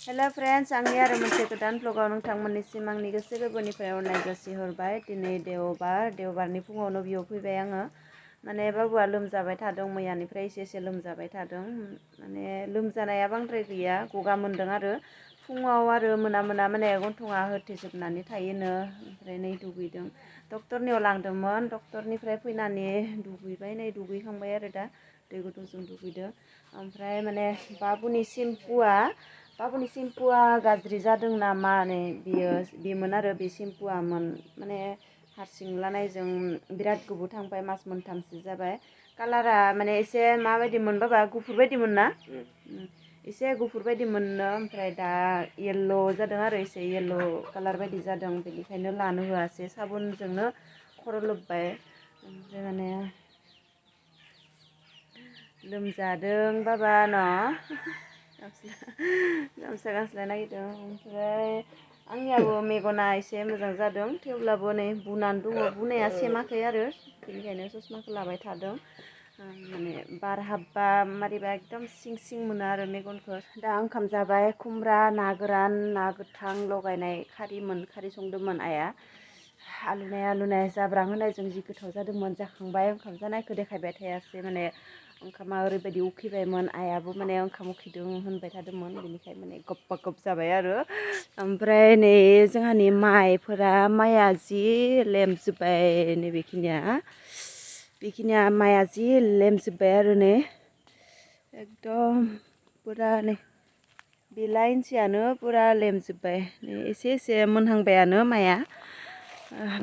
Hello friends, आंनि आरो मोनसे गोदान ब्लगाव नोंथांमोननिसिम आंनि गोसो गोरबोनिफ्राय अननाय जासिहरबाय। दिनै देवबारनि फुङावनो बियाव फैबाय आङो। माने बाबुआ लोमजाबाय थादों, मैयानिफ्राय एसे लोमजाबाय थादों। माने लोमजानाया बांद्राय गैया, गगा मोनदों आरो फुङाव आरो मोना माने गन्थङा होथेजोबनानै थायोनो। ओमफ्राय नै दुगैदों, डक्टरनियाव लांदोंमोन। डक्टरनिफ्राय फैनानै दुगैबाय, नै दुगैखांबाय आरो दा दै गुदुंजों दुगैदो। ओमफ्राय माने बाबुनि सेम्पुआ गाज्रि जादों नामा बेमोन आरो बे सेम्पुआमोन। माने हारसिं लानायजों बिराद गोबाव थांबाय, मास मोनथामसो जाबाय। कालारा माने एसे माबायदिमोन बाबा, गुफुर बायदिमोन ना? एसे गुफुर बायदि मोननो, ओमफ्राय दा येल्ल' जादों आरो एसे येल्ल' कालार बायदि जादों। बेनिखायनो लानो होआसै, साबुनजोंनो खर' लोबबाय। ओमफ्राय माने लोमजादों बाबा न' गामसा गांसलाय नागिरदों। ओमफ्राय आंनियाबो मेगना एसे मोजां जादों, थेवब्लाबो नै बुनानै दङ। बुनाया सेमाखै आरो, बेनिखायनो ससमाखौ लाबाय थादों। माने बार हाबबा मारैबा एकदम सिं मोनो आरो मेगनखौ। दा ओंखाम जाबाय, खुमब्रा, ना गोरान, ना गोथां लगायनाय खारि संदोंमोन आइया। आलुनाय जाब्रां होनायजों जि गोथाव जादोंमोन। जाखांबाय, ओंखाम जानायखौ देखायबाय थायासै, माने ओंखामा ओरैबायदि उखैबायमोन। आइयाबो माने ओंखाम उखैदों होनबाय थादोंमोन, बेनिखाय माने गब जाबाय आरो। ओमफ्राय नै जोंहानि माइआ जि लेमजोब्बाय। नै बेखिनिया माइआ जि लेमजोब्बाय आरो नै एकदम पुरा नै बे लाइनसेयानो पुरा लेमजोब्बाय। एसे मोनहांबायानो माइआ।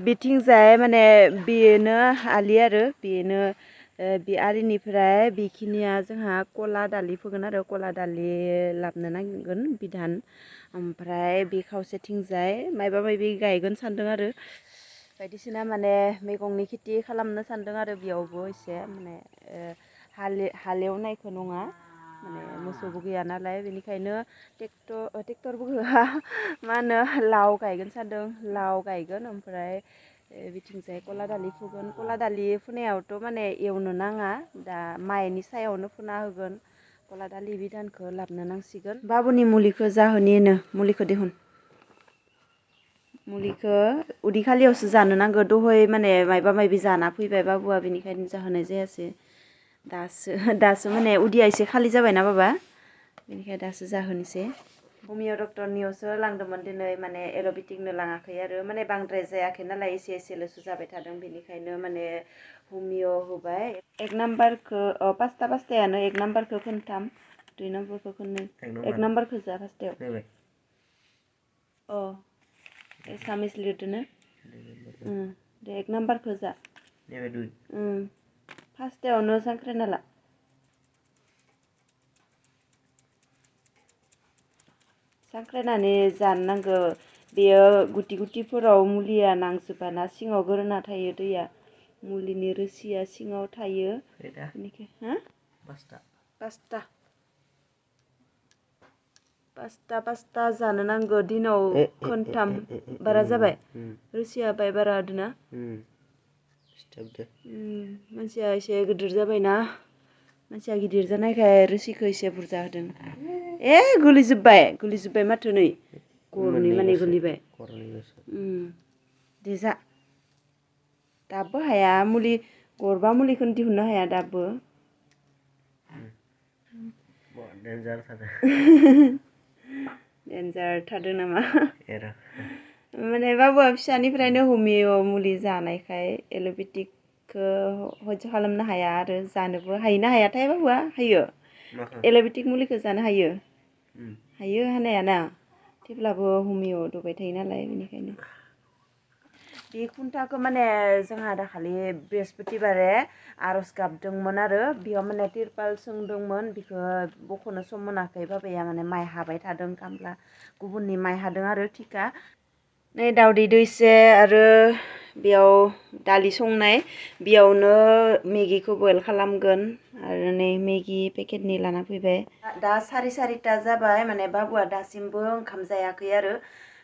बिथिंजाय माने बेनो आलि आरो बेनो बे आलिनिफ्राय बेखिनिया जोंहा कला दालि फोगोन आरो कला दालि लाबोनो नांगोन बिधान। ओमफ्राय बे खावसेथिंजाय मायबा मायबि गायगोन सानदों आरो बायदिसिना माने मैगंनि खेथि खालामनो सानदों आरो बेयावबो एसे माने हालेवनायखौ नङा, माने मोसौबो गैया नालाय, बेनिखायनो ट्रेक्टरबो होआ, मा होनो लाव गायगोन सानदों। लाव गायगोन, ओमफ्राय बिथिंजाय कला दालि फुगोन। कला दालि फुनायावथ' माने एवनो नाङा, दा माइनि सायावनो फुना होगोन। कला दालि बिधानखौ लाबोनो नांसिगोन। बाबुनि मुलिखौ जाहोनिनो, मुलिखौ दिहुन। मुलिखौ उदै खालियावसो जानो नांगौ। दहाय माने मायबा मायबि जाना फैबाय बाबुआ, बेनिखायनो जाहोनाय जायासै। दासो माने उदैया एसे खालि जाबायना बाबा, बेनिखायनो दासो जाहोनोसै। हमिअ डक्टरनियावसो लांदोंमोन दिनै, माने एल'पेथिकनो लाङाखै आरो माने बांद्राय जायाखै नालाय, एसेल'सो जाबाय थादों। बेनिखायनो माने हमिअ होबाय। एक नाम्बारखौ पासतायानो, एक नाम्बारखौ खनथाम, 2 नाम्बारखौ खननै। एक नाम्बारखौ जा फार्स्टआव एसामिस लिरदोनो दे, एक नाम्बारखौ जा। फार्स्टआवनो सांख्रायना ला। सांख्रायनानै जानो नांगौ। बेयो गुटिफोराव मुलिया नांजोबाना, सिङाव गोरोना थायो दैया, मुलिनि रोसिया सिङाव थायो। पासता जानो नांगौ, दिनाव खनथाम। बारा जाबाय, रोसिया बाय बारा होदोना। मानसिया एसे गिदिर जाबायना, मानसिया गिदिर जानायखाय रोसिखौ एसे बुरजा होदों। गोलैजोब्बाय माथो, नै गरनै माने गोलैबाय। दे जा, दाबो हाया, गरबा मुलिखौनो दिहुननो हाया दाबो। डेन्जार थारदों नामा? माने बाबुआ फिसानिफ्रायनो हमिअ मुलि जानायखाय एल'पेथिकखौ हयज' खालामनो हाया आरो जानोबो हायोना हायाथाय बाबुआ? हायो, एल'पेथिक मुलिखौ जानो हायो हानायाना, थेवब्लाबो हमिअ दौबाय थायो नालाय, बेनिखायनो। बे खुन्थाखौ माने जोंहा दाखालि बृहस्पतिबारे आर'ज गाबदोंमोन आरो बेयाव माने तिरपाल सोंदोंमोन। बेखौ बख'नो सम मोनाखै बाबाया, माने माइ हाबाय थादों, खामला गुबुननि माइ हादों आरो थिखा। नै दावदै दैसे आरो बेयाव दालि संनाय, बेयावनो मेगिखौ बयल खालामगोन आरो नै मेगि पेकेटनि लाना फैबाय। दा 4:30 जाबाय, माने बाबुआ दासिमबो ओंखाम जायाखै आरो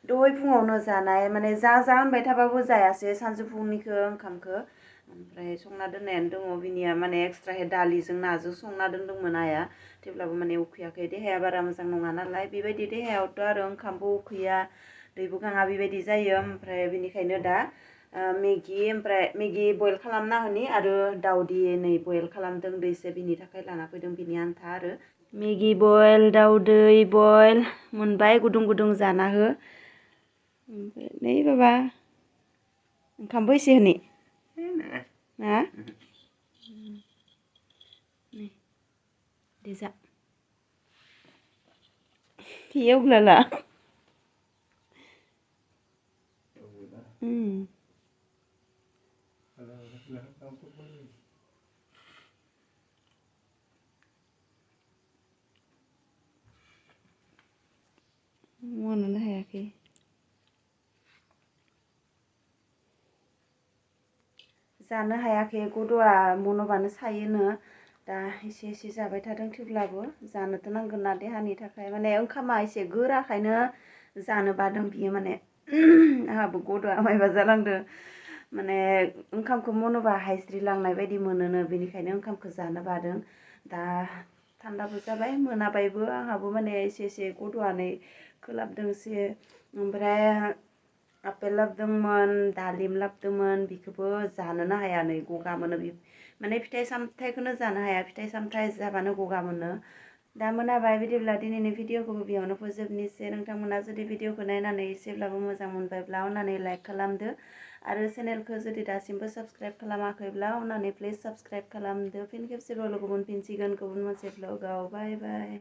दहाय फुङावनो जानाय, माने जा होनबाय थाबाबो जायासै सानजौफुनिखौ ओंखामखौ। ओमफ्राय संना दोननायानो दङ बिनिया माने एक्सट्राहै दालिजों नाजों संना दोनदोंमोन आइया थेवब्लाबो माने उखैयाखै देहाया बारा मोजां नङा नालाय बेबायदि देहायावथ' आरो ओंखामबो उखैया दैबो गाङा बेबायदि जायो ओमफ्राय बिनिखायनो दा मेगि बयल खालामना होनि आरो दाउदै नै बयल खालामदों दैसो बिनि थाखाय लाना फैदों बिनि आन्था आरो मेगि बयल दाउदै बयल मोनबाय गुदुं गुदुं जाना हो ओमफ्राय नै बाबा ओंखामबो एसे होनि ना दे जा एवग्लाला मनोनो हायाखै जानो हायाखै गद'आ मन'बानो सायोनो दा एसे एसे जाबाय थादों थेवब्लाबो जानोथ' नांगोन ना देहानि थाखाय माने ओंखामा एसे गोराखायनो जानो बादों बियो माने आंहाबो गद'आ मायबा जालांदो माने ओंखामखौ मन'बा हायज्रिलांनाय बायदि मोनोनो बेनिखायनो ओंखामखौ जानो बादों दा थान्दाबो जाबाय मोनाबायबो आंहाबो माने एसे एसे गद'आनै खोलाबदोंसो ओमफ्राय आपेल लाबोदोंमोन दालिम लाबोदोंमोन बेखौबो जानोनो हाया नै गगा मोनो माने फिथाइ सामथाइखौनो जानो हाया फिथाइ सामथाइ जाबानो गगा मोनो दा मोनाबाय बिदिब्ला दिनैनि भिडिअखौबो बेयावनो फोजोबनोसै नोंथांमोना जुदि भिडिअखौ नायनानै एसेब्लाबो मोजां मोनबायब्ला अननानै लाइक खालामदो आरो चेनेलखौ जुदि दासिमबो साबस्क्राइब खालामाखैब्ला अननानै प्लिज साबस्क्राइब खालामदो फिन खेबसेबाव लोगो मोनफिनसिगोन गुबुन मोनसे भ्लगाव बाय बाय